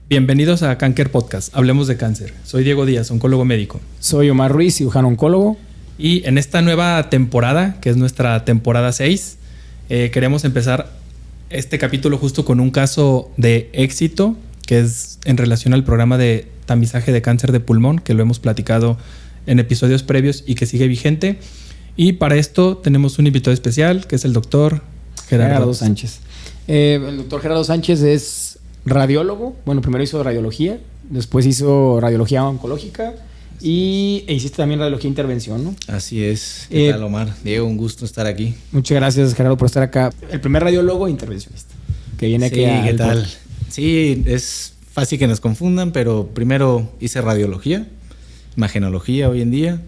Bienvenidos a Canker Podcast, hablemos de cáncer. Soy Diego Díaz, oncólogo médico. Soy Omar Ruiz, cirujano oncólogo. Y en esta nueva temporada, que es nuestra temporada 6, queremos empezar este capítulo justo con un caso de éxito, que es en relación al programa de tamizaje de cáncer de pulmón, que lo hemos platicado en episodios previos y que sigue vigente. Y para esto tenemos un invitado especial, que es el doctor Gerardo Sánchez. El doctor Gerardo Sánchez es radiólogo. Bueno, primero hizo radiología, después hizo radiología oncológica e hiciste también radiología de intervención, ¿no? Así es. ¿Qué tal, Omar? Diego, un gusto estar aquí. Muchas gracias, Gerardo, por estar acá. El primer radiólogo e intervencionista que viene aquí a... ¿Qué tal? Sí, es fácil que nos confundan, pero primero hice radiología, imagenología hoy en día.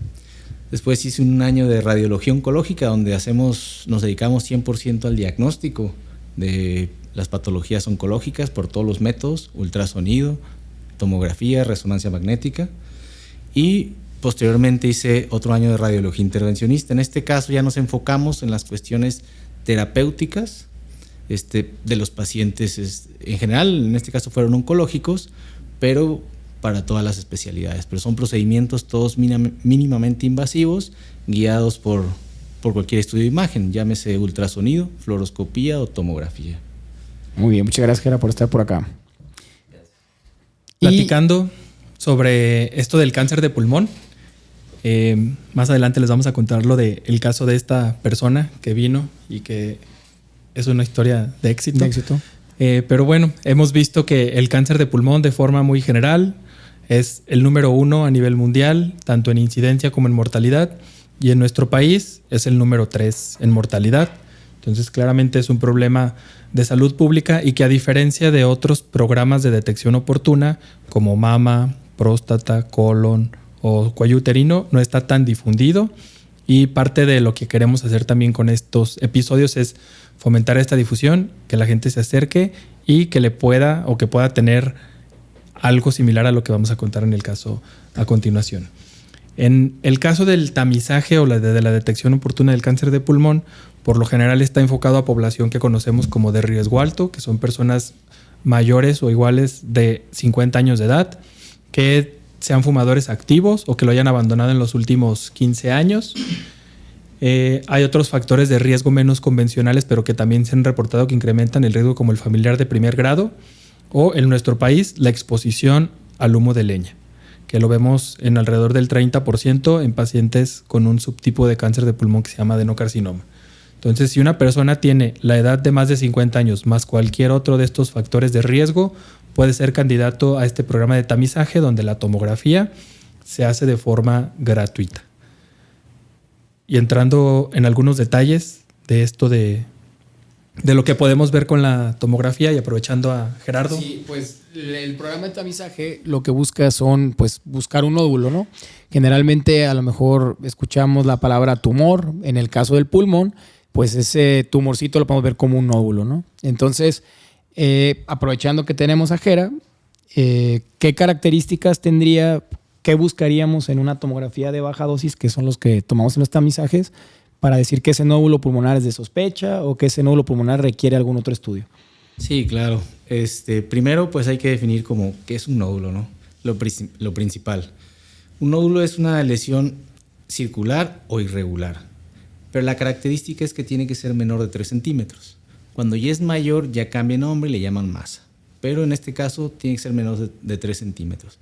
Después hice un año de radiología oncológica, donde nos dedicamos 100% al diagnóstico de las patologías oncológicas por todos los métodos: ultrasonido, tomografía, resonancia magnética. Y posteriormente hice otro año de radiología intervencionista. En este caso ya nos enfocamos en las cuestiones terapéuticas de los pacientes. En general, en este caso fueron oncológicos, pero para todas las especialidades. Pero son procedimientos todos mínimamente invasivos, guiados por cualquier estudio de imagen, llámese ultrasonido, fluoroscopía o tomografía. Muy bien, muchas gracias, Gerardo, por estar por acá. Platicando sobre esto del cáncer de pulmón, más adelante les vamos a contar lo del caso de esta persona que vino y que es una historia de éxito. Pero bueno, hemos visto que el cáncer de pulmón, de forma muy general, es el número 1 a nivel mundial, tanto en incidencia como en mortalidad, y en nuestro país es el número 3 en mortalidad. Entonces, claramente es un problema de salud pública y que, a diferencia de otros programas de detección oportuna como mama, próstata, colon o cuello uterino, no está tan difundido. Y parte de lo que queremos hacer también con estos episodios es fomentar esta difusión, que la gente se acerque y que pueda tener algo similar a lo que vamos a contar en el caso a continuación. En el caso del tamizaje o de la detección oportuna del cáncer de pulmón, por lo general está enfocado a población que conocemos como de riesgo alto, que son personas mayores o iguales de 50 años de edad, que sean fumadores activos o que lo hayan abandonado en los últimos 15 años. Hay otros factores de riesgo menos convencionales, pero que también se han reportado que incrementan el riesgo, como el familiar de primer grado, o en nuestro país la exposición al humo de leña, que lo vemos en alrededor del 30% en pacientes con un subtipo de cáncer de pulmón que se llama adenocarcinoma. Entonces, si una persona tiene la edad de más de 50 años más cualquier otro de estos factores de riesgo, puede ser candidato a este programa de tamizaje, donde la tomografía se hace de forma gratuita. Y entrando en algunos detalles de esto de lo que podemos ver con la tomografía, y aprovechando a Gerardo. Sí, pues el programa de tamizaje lo que busca son, pues, buscar un nódulo, ¿no? Generalmente a lo mejor escuchamos la palabra tumor. En el caso del pulmón, pues ese tumorcito lo podemos ver como un nódulo, ¿no? Entonces, aprovechando que tenemos a Gera, ¿qué características tendría, qué buscaríamos en una tomografía de baja dosis, que son los que tomamos en los tamizajes, para decir que ese nódulo pulmonar es de sospecha o que ese nódulo pulmonar requiere algún otro estudio? Sí, claro. Primero, pues hay que definir como qué es un nódulo, ¿no? Lo principal. Un nódulo es una lesión circular o irregular, pero la característica es que tiene que ser menor de 3 centímetros. Cuando ya es mayor, ya cambia nombre y le llaman masa, pero en este caso tiene que ser menor de 3 centímetros.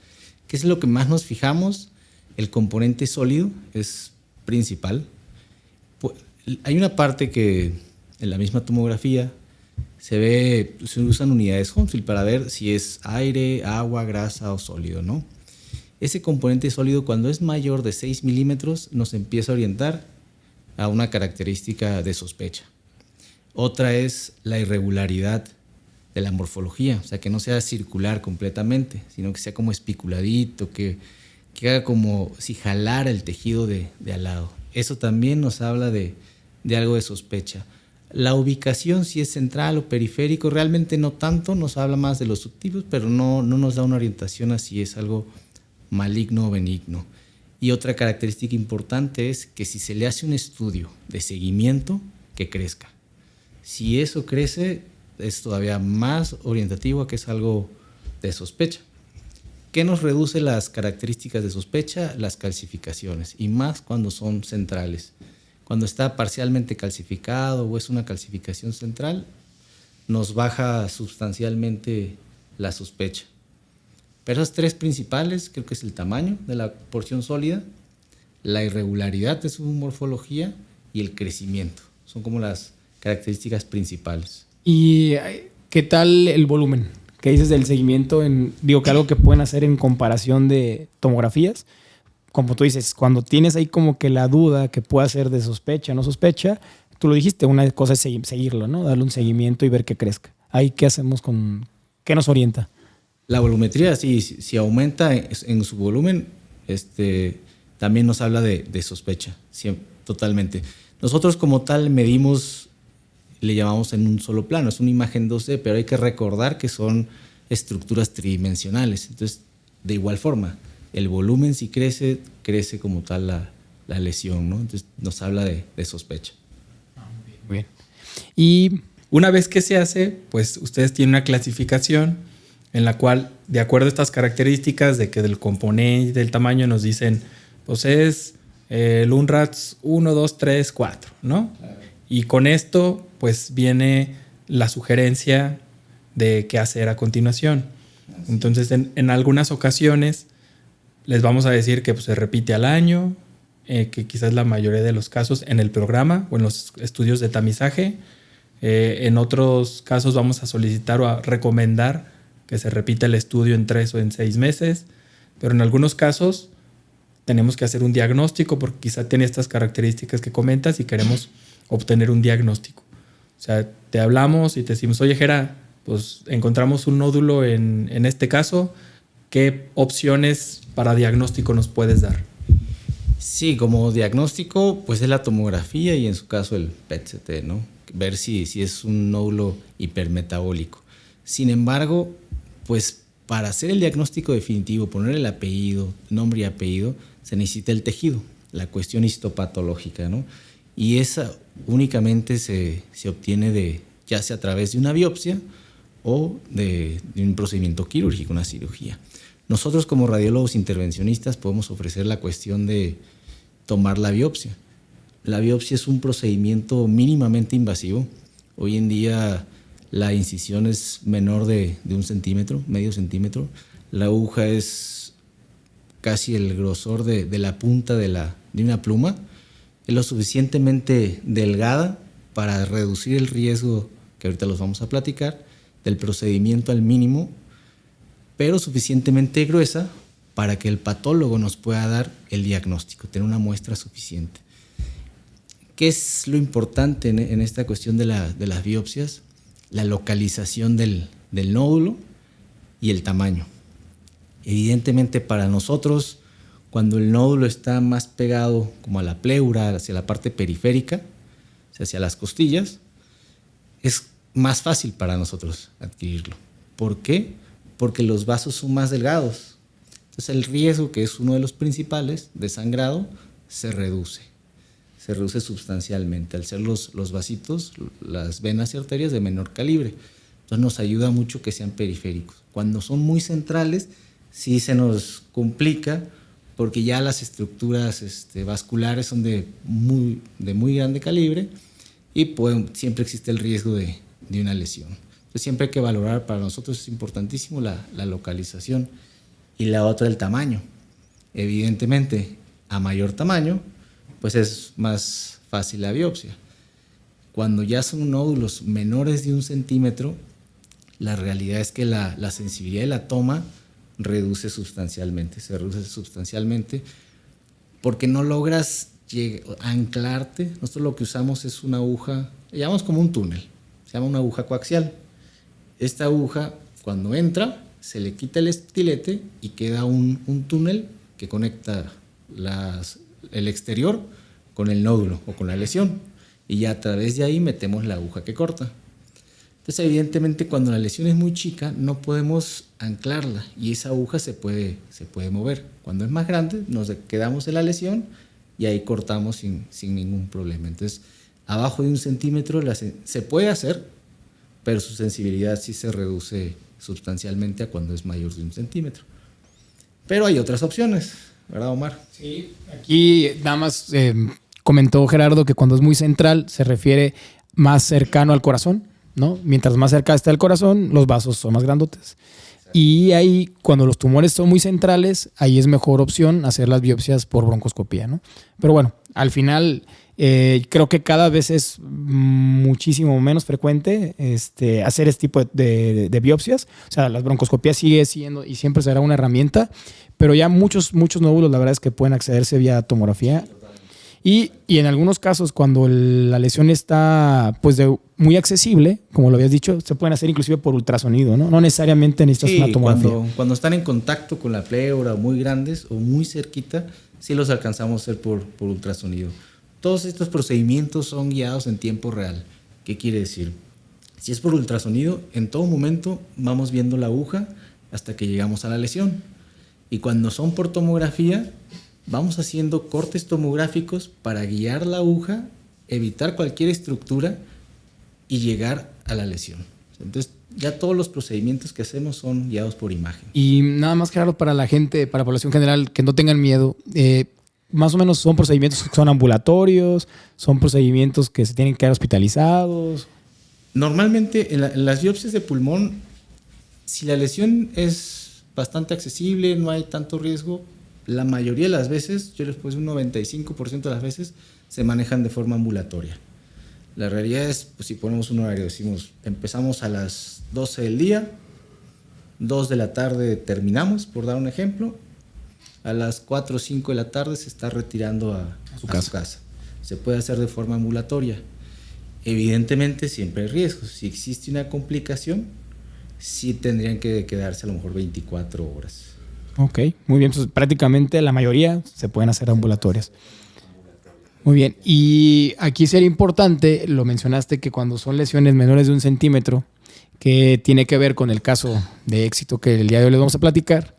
¿Qué es lo que más nos fijamos? El componente sólido es principal. Hay una parte que en la misma tomografía se usan unidades Hounsfield para ver si es aire, agua, grasa o sólido, ¿no? Ese componente sólido, cuando es mayor de 6 milímetros, nos empieza a orientar a una característica de sospecha. Otra es la irregularidad de la morfología, o sea, que no sea circular completamente, sino que sea como espiculadito, que haga como si jalara el tejido de al lado. Eso también nos habla de algo de sospecha. La ubicación, si es central o periférico, realmente no tanto, nos habla más de los subtipos, pero no nos da una orientación a si es algo maligno o benigno. Y otra característica importante es que si se le hace un estudio de seguimiento, que crezca. Si eso crece, es todavía más orientativo a que es algo de sospecha. ¿Qué nos reduce las características de sospecha? Las calcificaciones, y más cuando son centrales. Cuando está parcialmente calcificado o es una calcificación central, nos baja sustancialmente la sospecha. Pero esas tres principales, creo que es el tamaño de la porción sólida, la irregularidad de su morfología y el crecimiento. Son como las características principales. ¿Y qué tal el volumen? ¿Qué dices del seguimiento? Digo que algo que pueden hacer en comparación de tomografías. Como tú dices, cuando tienes ahí como que la duda que pueda ser de sospecha, no sospecha, tú lo dijiste, una cosa es seguirlo, ¿no? Darle un seguimiento y ver que crezca. Ahí, ¿qué hacemos con...? ¿Qué nos orienta? La volumetría, sí, si aumenta en su volumen, también nos habla de sospecha, totalmente. Nosotros como tal medimos, le llamamos en un solo plano, es una imagen 2D, pero hay que recordar que son estructuras tridimensionales. Entonces, de igual forma, el volumen si crece como tal la lesión, ¿no? Entonces nos habla de sospecha. Muy bien. Y una vez que se hace, pues ustedes tienen una clasificación en la cual, de acuerdo a estas características de que del componente, del tamaño, nos dicen, pues es el UNRATS 1, 2, 3, 4, ¿no? Claro. Y con esto, pues viene la sugerencia de qué hacer a continuación. Entonces, en algunas ocasiones les vamos a decir que pues, se repite al año, que quizás la mayoría de los casos en el programa o en los estudios de tamizaje. En otros casos vamos a solicitar o a recomendar que se repita el estudio en 3 o en 6 meses, pero en algunos casos tenemos que hacer un diagnóstico porque quizá tiene estas características que comentas y queremos obtener un diagnóstico. O sea, te hablamos y te decimos, oye, Jera, pues encontramos un nódulo en este caso, ¿qué opciones para diagnóstico nos puedes dar? Sí, como diagnóstico, pues es la tomografía y en su caso el PET-CT, ¿no? Ver si es un nódulo hipermetabólico. Sin embargo, pues para hacer el diagnóstico definitivo, poner el apellido, nombre y apellido, se necesita el tejido, la cuestión histopatológica, ¿no? Y esa únicamente se obtiene ya sea a través de una biopsia o de un procedimiento quirúrgico, una cirugía. Nosotros como radiólogos intervencionistas podemos ofrecer la cuestión de tomar la biopsia. La biopsia es un procedimiento mínimamente invasivo. Hoy en día la incisión es menor de 1 centímetro, medio centímetro. La aguja es casi el grosor de la punta de una pluma. Es lo suficientemente delgada para reducir el riesgo, que ahorita los vamos a platicar, del procedimiento al mínimo, pero suficientemente gruesa para que el patólogo nos pueda dar el diagnóstico, tener una muestra suficiente. ¿Qué es lo importante en esta cuestión de las biopsias? La localización del nódulo y el tamaño. Evidentemente para nosotros, cuando el nódulo está más pegado como a la pleura, hacia la parte periférica, hacia las costillas, es más fácil para nosotros adquirirlo. ¿Por qué? Porque los vasos son más delgados. Entonces el riesgo, que es uno de los principales de sangrado, se reduce sustancialmente al ser los vasitos, las venas y arterias de menor calibre. Entonces nos ayuda mucho que sean periféricos. Cuando son muy centrales, sí se nos complica porque ya las estructuras vasculares son de muy grande calibre y siempre existe el riesgo de una lesión. Entonces siempre hay que valorar, para nosotros es importantísimo la localización y la otra el tamaño. Evidentemente, a mayor tamaño, pues es más fácil la biopsia. Cuando ya son nódulos menores de 1 centímetro, la realidad es que la sensibilidad de la toma se reduce sustancialmente porque no logras anclarte. Nosotros lo que usamos es una aguja, le llamamos como un túnel, se llama una aguja coaxial. Esta aguja, cuando entra, se le quita el estilete y queda un túnel que conecta el exterior con el nódulo o con la lesión, y ya a través de ahí metemos la aguja que corta. Entonces evidentemente cuando la lesión es muy chica no podemos anclarla y esa aguja se puede mover. Cuando es más grande nos quedamos en la lesión y ahí cortamos sin ningún problema. Entonces abajo de 1 centímetro se puede hacer, pero su sensibilidad sí se reduce sustancialmente a cuando es mayor de 1 centímetro. Pero hay otras opciones, ¿verdad, Omar? Sí, aquí nada más comentó Gerardo que cuando es muy central se refiere más cercano al corazón, ¿no? Mientras más cerca está el corazón, los vasos son más grandotes. Y ahí, cuando los tumores son muy centrales, ahí es mejor opción hacer las biopsias por broncoscopía, ¿no? Pero bueno, al final creo que cada vez es muchísimo menos frecuente hacer este tipo de biopsias. O sea, las broncoscopías sigue siendo y siempre será una herramienta, pero ya muchos nódulos, la verdad es que pueden accederse vía tomografía. Y en algunos casos, cuando la lesión está pues muy accesible, como lo habías dicho, se pueden hacer inclusive por ultrasonido, ¿no? No necesariamente necesitas una tomografía. Cuando están en contacto con la pleura, muy grandes o muy cerquita, sí los alcanzamos a hacer por ultrasonido. Todos estos procedimientos son guiados en tiempo real. ¿Qué quiere decir? Si es por ultrasonido, en todo momento vamos viendo la aguja hasta que llegamos a la lesión. Y cuando son por tomografía, vamos haciendo cortes tomográficos para guiar la aguja, evitar cualquier estructura y llegar a la lesión. Entonces, ya todos los procedimientos que hacemos son guiados por imagen. Y nada más claro para la gente, para la población general, que no tengan miedo. Más o menos son procedimientos que son ambulatorios, son procedimientos que se tienen que quedar hospitalizados. Normalmente en las biopsias de pulmón, si la lesión es bastante accesible, no hay tanto riesgo, la mayoría de las veces, yo les puedo decir un 95% de las veces, se manejan de forma ambulatoria. La realidad es, pues si ponemos un horario, decimos, empezamos a las 12 del día, 2 de la tarde terminamos, por dar un ejemplo, a las 4 o 5 de la tarde se está retirando a su casa. Se puede hacer de forma ambulatoria. Evidentemente siempre hay riesgos. Si existe una complicación, sí tendrían que quedarse a lo mejor 24 horas. Ok, muy bien. Pues prácticamente la mayoría se pueden hacer ambulatorias. Muy bien. Y aquí sería importante, lo mencionaste, que cuando son lesiones menores de 1 centímetro, que tiene que ver con el caso de éxito que el día de hoy les vamos a platicar,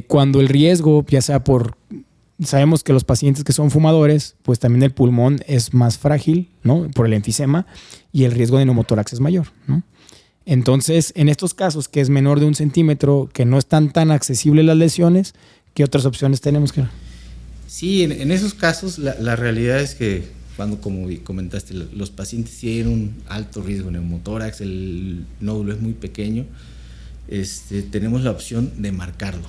cuando el riesgo, ya sea sabemos que los pacientes que son fumadores, pues también el pulmón es más frágil, ¿no? Por el enfisema, y el riesgo de neumotórax es mayor, ¿no? Entonces, en estos casos que es menor de 1 centímetro, que no están tan accesibles las lesiones, ¿qué otras opciones tenemos, Gerardo? Sí, en esos casos la realidad es que cuando, como comentaste, los pacientes tienen un alto riesgo de neumotórax, el nódulo es muy pequeño, tenemos la opción de marcarlo.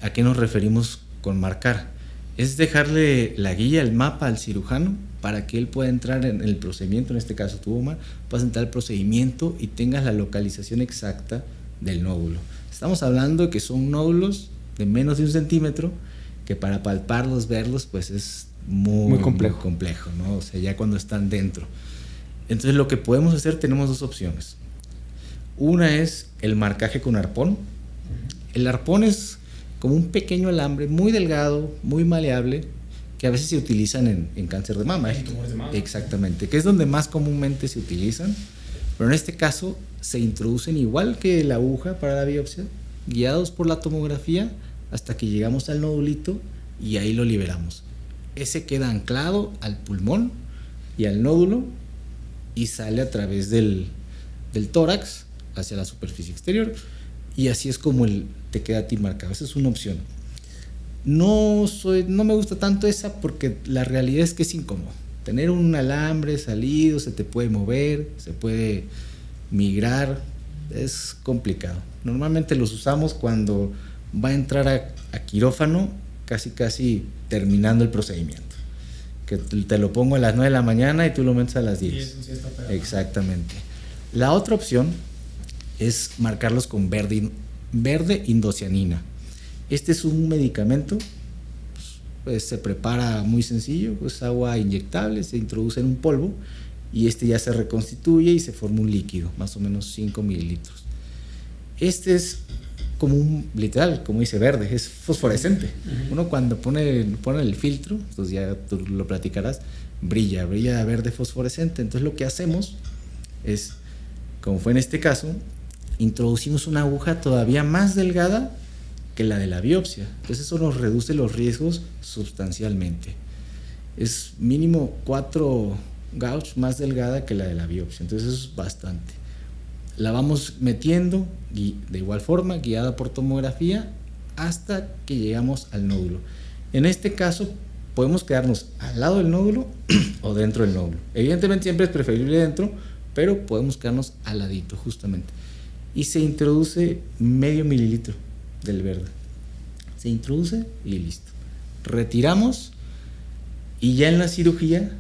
¿A qué nos referimos con marcar? Es dejarle la guía, el mapa al cirujano para que él pueda entrar en el procedimiento, en este caso tú, Omar, puedas entrar al procedimiento y tengas la localización exacta del nódulo. Estamos hablando de que son nódulos de menos de 1 centímetro, que para palparlos, verlos, pues es muy complejo, ¿no? O sea, ya cuando están dentro. Entonces lo que podemos hacer, tenemos 2 opciones. Una es el marcaje con arpón. El arpón es como un pequeño alambre muy delgado, muy maleable, que a veces se utilizan en cáncer de mama. Exactamente, que es donde más comúnmente se utilizan, pero en este caso se introducen igual que la aguja para la biopsia, guiados por la tomografía hasta que llegamos al nodulito y ahí lo liberamos. Ese queda anclado al pulmón y al nódulo y sale a través del tórax hacia la superficie exterior, y así es como te queda a ti marcado. Esa es una opción. No me gusta tanto esa porque la realidad es que es incómodo. Tener un alambre salido, se te puede mover, se puede migrar, es complicado. Normalmente los usamos cuando va a entrar a quirófano, casi terminando el procedimiento. Que te lo pongo a las 9 de la mañana y tú lo metes a las 10. Sí está. Exactamente. La otra opción es marcarlos con verde indocianina. Este es un medicamento, pues se prepara muy sencillo, pues agua inyectable, se introduce en un polvo y ya se reconstituye y se forma un líquido, más o menos 5 mililitros. Este es literal, como dice verde, es fosforescente. Uno cuando pone el filtro, entonces ya tú lo platicarás, brilla verde fosforescente. Entonces lo que hacemos es, como fue en este caso, introducimos una aguja todavía más delgada que la de la biopsia. Entonces eso nos reduce los riesgos sustancialmente. Es mínimo 4 gauge más delgada que la de la biopsia. Entonces eso es bastante. la vamos metiendo de igual forma, guiada por tomografía, hasta que llegamos al nódulo. En este caso, podemos quedarnos al lado del nódulo o dentro del nódulo. Evidentemente siempre es preferible dentro, pero podemos quedarnos al ladito justamente. Y se introduce medio mililitro del verde. Se introduce y listo. Retiramos y ya en la cirugía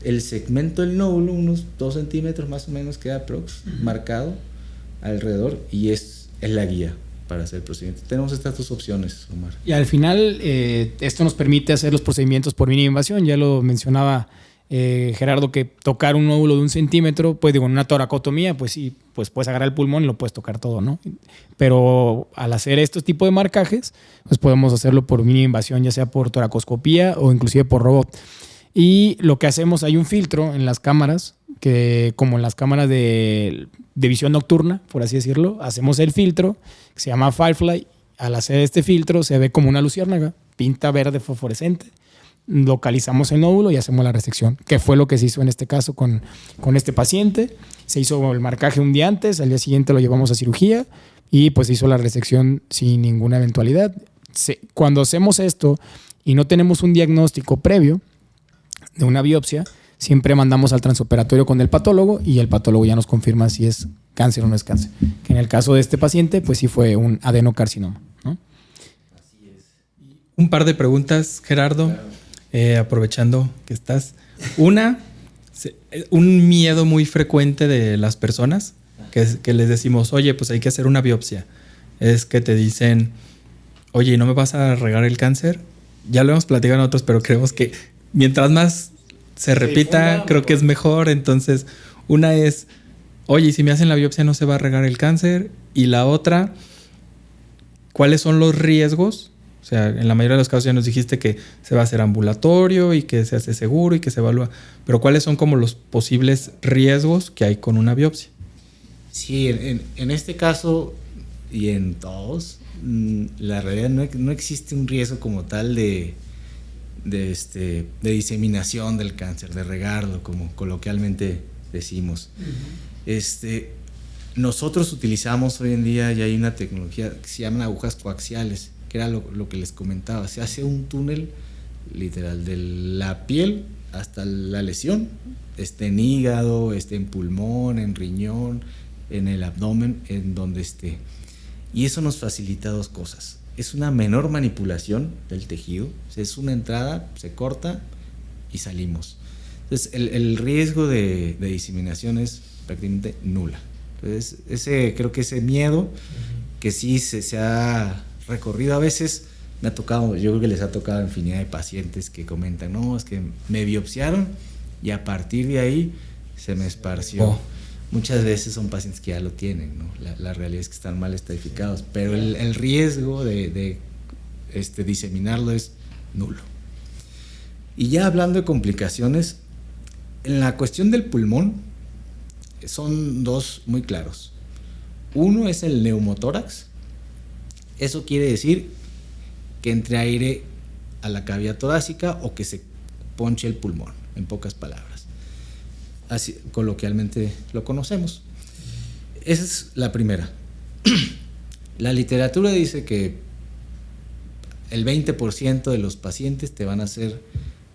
el segmento del nódulo, unos 2 centímetros más o menos, queda marcado alrededor y es la guía para hacer el procedimiento. Tenemos estas 2 opciones, Omar. Y al final esto nos permite hacer los procedimientos por mínima invasión. Ya lo mencionaba Gerardo, que tocar un nódulo de 1 centímetro, pues digo, en una toracotomía, pues sí, pues puedes agarrar el pulmón y lo puedes tocar todo, ¿no? Pero al hacer estos tipos de marcajes, pues podemos hacerlo por mínima invasión, ya sea por toracoscopía o inclusive por robot. Y lo que hacemos, hay un filtro en las cámaras, que como en las cámaras de visión nocturna, por así decirlo, hacemos el filtro, que se llama Firefly. Al hacer este filtro se ve como una luciérnaga, pinta verde fosforescente. Localizamos el nódulo y hacemos la resección, que fue lo que se hizo en este caso con este paciente. Se hizo el marcaje un día antes, al día siguiente lo llevamos a cirugía y pues se hizo la resección sin ninguna eventualidad. Cuando hacemos esto y no tenemos un diagnóstico previo de una biopsia, siempre mandamos al transoperatorio con el patólogo y el patólogo ya nos confirma si es cáncer o no es cáncer. Que en el caso de este paciente, pues sí fue un adenocarcinoma, ¿no? Así es. Un par de preguntas, Gerardo, aprovechando que estás. Una, un miedo muy frecuente de las personas que les decimos, oye, pues hay que hacer una biopsia. Es que te dicen, oye, ¿no me vas a regar el cáncer? Ya lo hemos platicado en otros, pero creemos que mientras más se repita, creo que es mejor. Entonces, una es, oye, si me hacen la biopsia no se va a regar el cáncer. Y la otra, ¿cuáles son los riesgos? O sea, en la mayoría de los casos ya nos dijiste que se va a hacer ambulatorio y que se hace seguro y que se evalúa. Pero ¿cuáles son como los posibles riesgos que hay con una biopsia? Sí, en este caso y en todos, la realidad no existe un riesgo como tal de diseminación del cáncer, de regarlo, como coloquialmente decimos. Nosotros utilizamos hoy en día, ya hay una tecnología que se llaman agujas coaxiales, que era lo que les comentaba. Se hace un túnel literal de la piel hasta la lesión, en hígado, en pulmón, en riñón, en el abdomen, en donde esté. Y eso nos facilita 2 cosas. Es una menor manipulación del tejido, es una entrada, se corta y salimos. Entonces el riesgo de diseminación es prácticamente nula. Entonces creo que ese miedo que sí se ha recorrido a veces, me ha tocado, yo creo que les ha tocado infinidad de pacientes que comentan, no, es que me biopsiaron y a partir de ahí se me esparció. Muchas veces son pacientes que ya lo tienen, ¿no? La realidad es que están mal estadificados, pero el riesgo de diseminarlo es nulo. Y ya hablando de complicaciones, en la cuestión del pulmón son 2 muy claros. Uno es el neumotórax. Eso quiere decir que entre aire a la cavidad torácica o que se ponche el pulmón, en pocas palabras. Así coloquialmente lo conocemos. Esa es la primera. La literatura dice que el 20% de los pacientes te van a hacer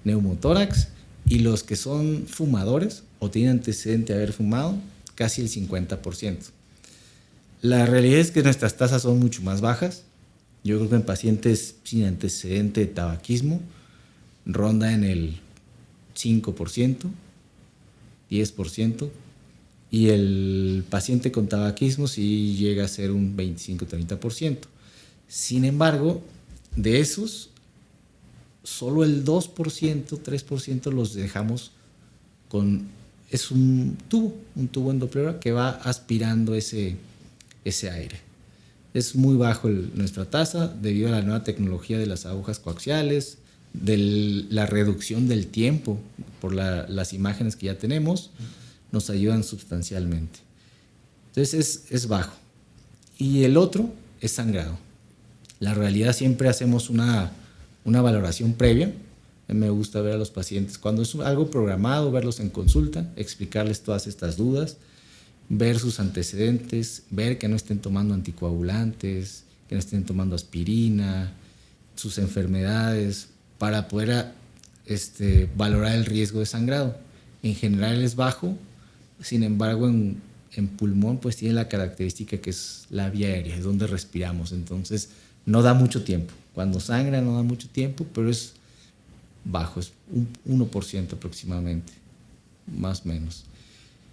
neumotórax y los que son fumadores o tienen antecedente de haber fumado, casi el 50%. La realidad es que nuestras tasas son mucho más bajas. Yo creo que en pacientes sin antecedente de tabaquismo ronda en el 5%, 10%, y el paciente con tabaquismo sí llega a ser un 25-30%. Sin embargo, de esos, solo el 2%, 3% los dejamos con... Es un tubo endopleural que va aspirando ese aire. Es muy bajo nuestra tasa debido a la nueva tecnología de las agujas coaxiales, de la reducción del tiempo por las imágenes que ya tenemos, nos ayudan sustancialmente. Entonces es bajo. Y el otro es sangrado. La realidad, siempre hacemos una valoración previa. Me gusta ver a los pacientes cuando es algo programado, verlos en consulta, explicarles todas estas dudas ver sus antecedentes, ver que no estén tomando anticoagulantes, que no estén tomando aspirina, sus enfermedades, para poder valorar el riesgo de sangrado. En general es bajo, sin embargo en pulmón pues tiene la característica que es la vía aérea, es donde respiramos, entonces no da mucho tiempo. Cuando sangra no da mucho tiempo, pero es bajo, es un 1% aproximadamente, más o menos.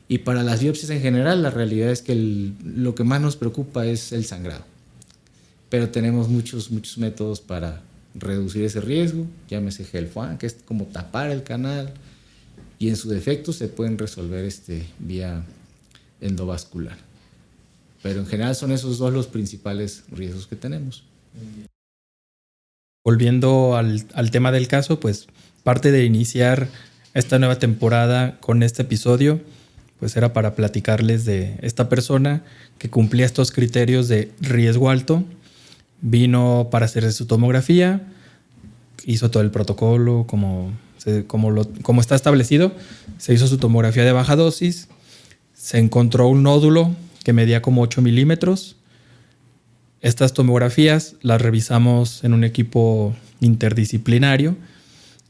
Y para las biopsias en general, la realidad es que lo que más nos preocupa es el sangrado. Pero tenemos muchos métodos para reducir ese riesgo, llámese Gelfand, que es como tapar el canal, y en su defecto se pueden resolver vía endovascular. Pero en general son esos dos los principales riesgos que tenemos. Volviendo al tema del caso, pues parte de iniciar esta nueva temporada con este episodio, pues era para platicarles de esta persona que cumplía estos criterios de riesgo alto. Vino para hacer su tomografía, hizo todo el protocolo como está establecido. Se hizo su tomografía de baja dosis, se encontró un nódulo que medía como 8 milímetros. Estas tomografías las revisamos en un equipo interdisciplinario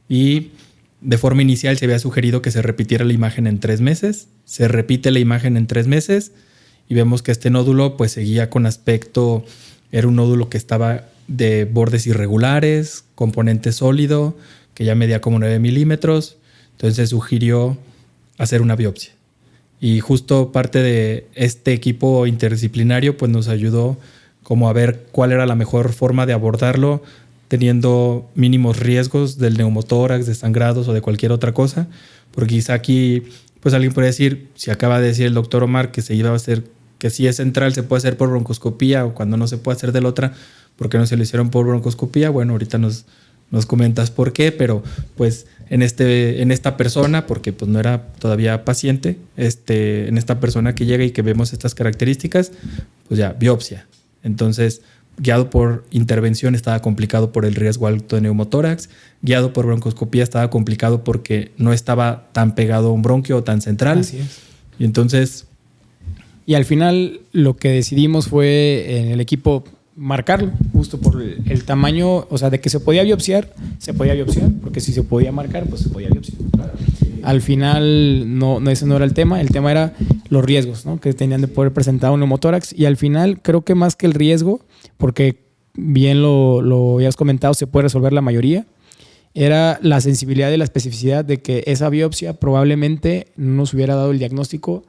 y de forma inicial se había sugerido que se repitiera la imagen en 3 meses. Se repite la imagen en 3 meses y vemos que este nódulo pues seguía con aspecto, era un nódulo que estaba de bordes irregulares, componente sólido, que ya medía como 9 milímetros. Entonces se sugirió hacer una biopsia. Y justo parte de este equipo interdisciplinario pues nos ayudó como a ver cuál era la mejor forma de abordarlo, teniendo mínimos riesgos del neumotórax, de sangrados o de cualquier otra cosa. Porque quizá aquí pues alguien podría decir, si acaba de decir el doctor Omar que se iba a hacer, que si es central se puede hacer por broncoscopía, o cuando no se puede hacer de la otra, ¿por qué no se lo hicieron por broncoscopía? Bueno, ahorita nos comentas por qué, pero pues en esta persona, porque pues no era todavía paciente, en esta persona que llega y que vemos estas características, pues ya, biopsia. Entonces, guiado por intervención estaba complicado por el riesgo alto de neumotórax, guiado por broncoscopía estaba complicado porque no estaba tan pegado a un bronquio o tan central. Así es. Y entonces... Y al final lo que decidimos fue en el equipo marcarlo, justo por el tamaño, o sea, de que se podía biopsiar, porque si se podía marcar, pues se podía biopsiar. Al final no, ese no era el tema era los riesgos, ¿no? Que tenían de poder presentar un neumotórax, y al final creo que más que el riesgo, porque bien lo habías comentado, se puede resolver la mayoría, era la sensibilidad y la especificidad de que esa biopsia probablemente no nos hubiera dado el diagnóstico,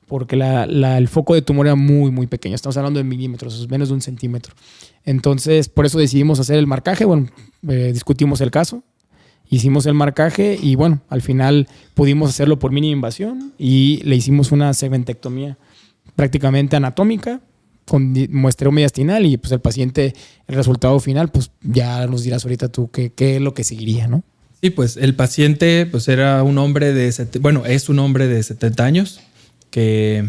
porque el foco de tumor era muy, muy pequeño. Estamos hablando de milímetros, menos de 1 centímetro. Entonces, por eso decidimos hacer el marcaje. Bueno, discutimos el caso, hicimos el marcaje y bueno, al final pudimos hacerlo por mínima invasión y le hicimos una segmentectomía prácticamente anatómica con muestreo mediastinal, y pues el paciente, el resultado final, pues ya nos dirás ahorita tú qué es lo que seguiría, ¿no? Sí, pues el paciente pues era un hombre es un hombre de 70 años que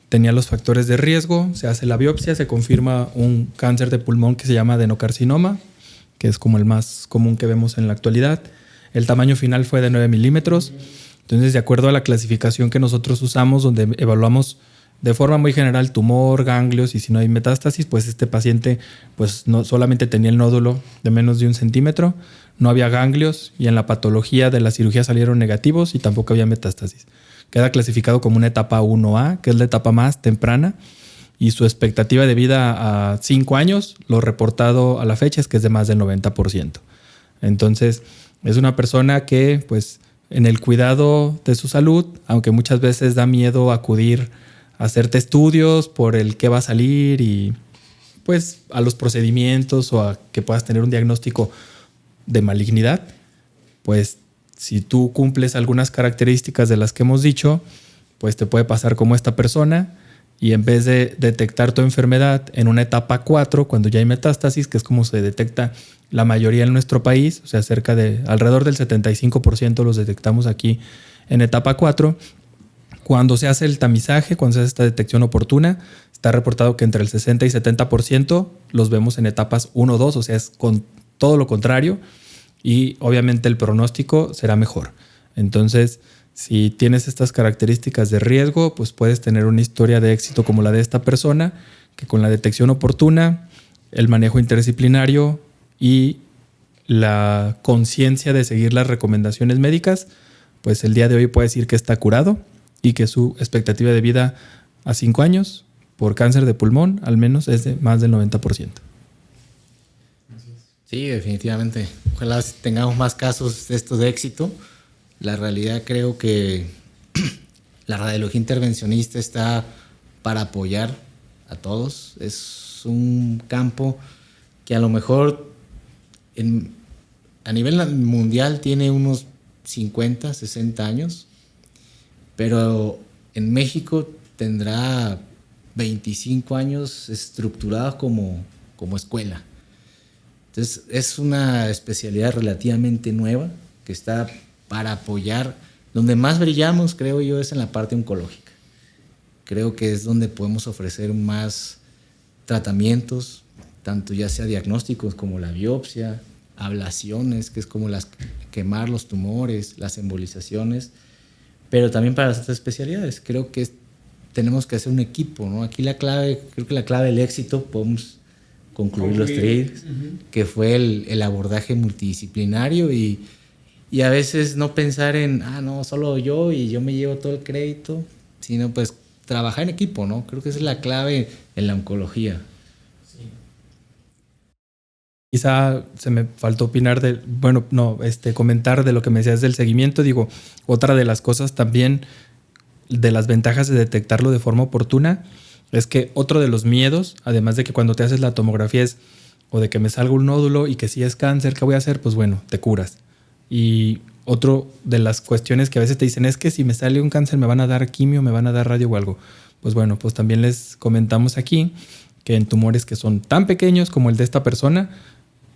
tenía los factores de riesgo. Se hace la biopsia, se confirma un cáncer de pulmón que se llama adenocarcinoma, que es como el más común que vemos en la actualidad. El tamaño final fue de 9 milímetros. Entonces, de acuerdo a la clasificación que nosotros usamos, donde evaluamos de forma muy general tumor, ganglios y si no hay metástasis, pues este paciente pues no solamente tenía el nódulo de menos de 1 centímetro, no había ganglios y en la patología de la cirugía salieron negativos y tampoco había metástasis. Queda clasificado como una etapa 1A, que es la etapa más temprana, y su expectativa de vida a 5 años, lo reportado a la fecha, es que es de más del 90%. Entonces, es una persona que, pues, en el cuidado de su salud, aunque muchas veces da miedo acudir a hacerte estudios por el qué va a salir y, pues, a los procedimientos o a que puedas tener un diagnóstico de malignidad, pues, si tú cumples algunas características de las que hemos dicho, pues te puede pasar como esta persona, y en vez de detectar tu enfermedad en una etapa 4, cuando ya hay metástasis, que es como se detecta la mayoría en nuestro país, o sea, alrededor del 75% los detectamos aquí en etapa 4, cuando se hace el tamizaje, cuando se hace esta detección oportuna, está reportado que entre el 60 y 70% los vemos en etapas 1 o 2, o sea, es con todo lo contrario. Y obviamente el pronóstico será mejor. Entonces, Si tienes estas características de riesgo, pues puedes tener una historia de éxito como la de esta persona, que con la detección oportuna, el manejo interdisciplinario y la conciencia de seguir las recomendaciones médicas, pues el día de hoy puede decir que está curado y que su expectativa de vida a 5 años por cáncer de pulmón al menos es de más del 90%. Sí, definitivamente. Ojalá tengamos más casos de estos de éxito. La realidad creo que la radiología intervencionista está para apoyar a todos. Es un campo que a lo mejor a nivel mundial tiene unos 50, 60 años, pero en México tendrá 25 años estructurados como escuela. Entonces es una especialidad relativamente nueva que está para apoyar. Donde más brillamos, creo yo, es en la parte oncológica. Creo que es donde podemos ofrecer más tratamientos, tanto ya sea diagnósticos como la biopsia, ablaciones, que es como quemar los tumores, las embolizaciones, pero también para las otras especialidades. Creo que tenemos que hacer un equipo, ¿no? Aquí creo que la clave del éxito, podemos concluir los tres, que fue el abordaje multidisciplinario y a veces no pensar en, no, solo yo y yo me llevo todo el crédito, sino pues trabajar en equipo, ¿no? Creo que esa es la clave en la oncología. Sí. Quizá se me faltó comentar de lo que me decías del seguimiento. Digo, otra de las cosas también, de las ventajas de detectarlo de forma oportuna, es que otro de los miedos, además de que cuando te haces la tomografía es o de que me salga un nódulo y que si es cáncer, ¿qué voy a hacer? Pues bueno, te curas. Y otro de las cuestiones que a veces te dicen es que si me sale un cáncer me van a dar quimio, me van a dar radio o algo. Pues bueno, pues también les comentamos aquí que en tumores que son tan pequeños como el de esta persona,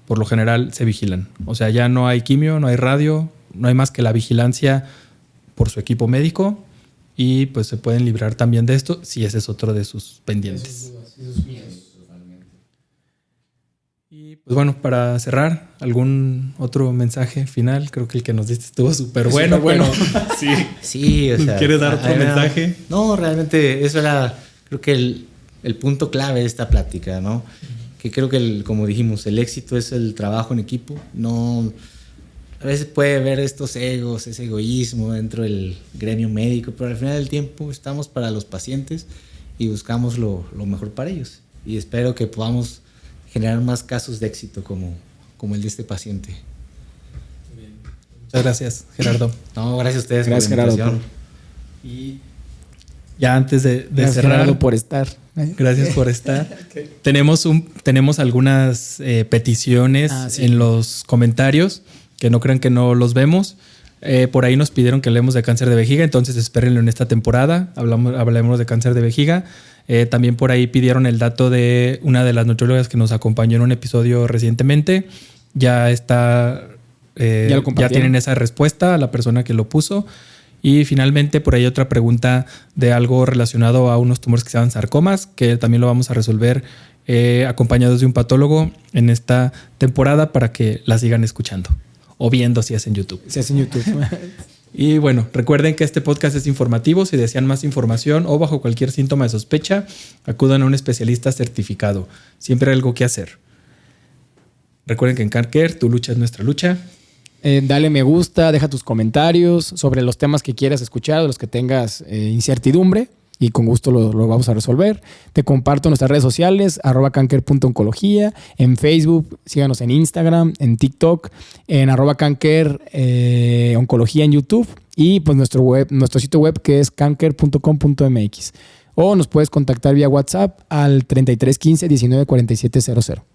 por lo general se vigilan. O sea, ya no hay quimio, no hay radio, no hay más que la vigilancia por su equipo médico y pues se pueden librar también de esto si ese es otro de sus pendientes. Esos miedos. Y pues bueno, para cerrar, ¿algún otro mensaje final? Creo que el que nos diste estuvo súper bueno. Sí, o sea, ¿quieres dar otro mensaje? No, realmente eso era, creo que el punto clave de esta plática, ¿no? Que creo que, como dijimos, el éxito es el trabajo en equipo. No, a veces puede haber estos egos, ese egoísmo dentro del gremio médico, pero al final del tiempo estamos para los pacientes y buscamos lo mejor para ellos. Y espero que podamos generar más casos de éxito como el de este paciente. Muy bien. Muchas gracias, Gerardo. No, gracias a ustedes. Gracias, por la invitación. Gerardo. Y ya antes de gracias, cerrar, Gerardo, por estar. Gracias por estar. Okay. Tenemos algunas peticiones en los comentarios, que no crean que no los vemos. Por ahí nos pidieron que hablemos de cáncer de vejiga, entonces espérenlo en esta temporada. Hablemos de cáncer de vejiga. También por ahí pidieron el dato de una de las nutriólogas que nos acompañó en un episodio recientemente. Ya está, ya tienen esa respuesta a la persona que lo puso. Y finalmente por ahí otra pregunta de algo relacionado a unos tumores que se llaman sarcomas, que también lo vamos a resolver acompañados de un patólogo en esta temporada para que la sigan escuchando o viendo si es en YouTube. Si es en YouTube. Y bueno, recuerden que este podcast es informativo. Si desean más información o bajo cualquier síntoma de sospecha, acudan a un especialista certificado. Siempre hay algo que hacer. Recuerden que en CanCare, tu lucha es nuestra lucha. Dale me gusta, deja tus comentarios sobre los temas que quieras escuchar, de los que tengas incertidumbre y con gusto lo vamos a resolver. Te comparto nuestras redes sociales, @canker.oncología, en Facebook, síganos en Instagram, en TikTok, en @canker oncología en YouTube y pues nuestro sitio web que es canker.com.mx. O nos puedes contactar vía WhatsApp al 33 15 19 47 00.